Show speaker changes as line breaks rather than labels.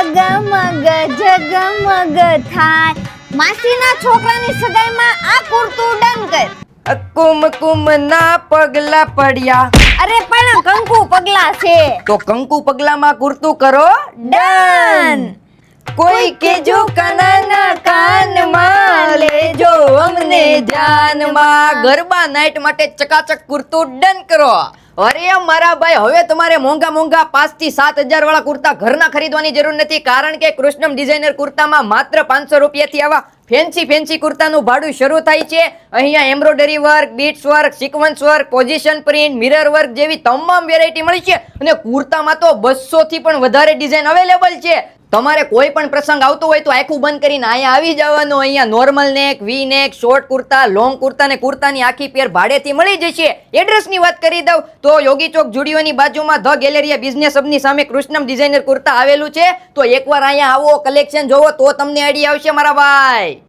જગમગ જગમગ થાય. માસીના છોકરાની સગાઈમાં આ કુર્તું ડન કર.
કુમકુમ ના પગલા પડ્યા.
અરે પણ કંકુ પગલા છે.
તો કંકુ પગલામાં કુર્તું કરો
ડન.
કોઈ કેજો કાનાના કાનમાં લેજો અમને ધ્યાનમાં. ગરબા નાઈટ માટે ચકાચક કુર્તું ડન કરો. અરે મારા ભાઈ, હવે તમારે મોંઘા મોંઘા 5 થી 7,000 વાળા કુર્તા ઘરના ખરીદવાની જરૂર નથી, કારણ કે કૃષ્ણમ ડિઝાઇનર કુર્તામાં માત્ર 500 રૂપિયાથી આવા ફેન્સી કુર્તાનું ભાડું શરૂ થાય છે. અહીંયા embroidery work, bits work, sequence work, position print, mirror work જેવી તમામ વેરાયટી મળી છે. અને કુર્તામાં તો 200 થી પણ વધારે ડિઝાઇન અવેલેબલ છે. તમારે કોઈ પણ પ્રસંગ આવતો હોય તો આખું બંધ કરીને અહીંયા આવી જવાનું. અહીંયા નોર્મલ નેક, વી નેક, શોર્ટ કુર્તા, લોંગ કુર્તા ને કુર્તાની આખી પેર ભાડેથી મળી જશે. એડ્રેસની વાત કરી દઉં તો યોગી ચોક જુડિયોની બાજુમાં ધ ગેલેરિયા બિઝનેસ હબની સામે કૃષ્ણમ ડિઝાઇનર કુર્તા આવેલું છે. તો એકવાર અહીંયા આવો, કલેક્શન જોવો તો તમને આઈડિયા આવશે મારા ભાઈ.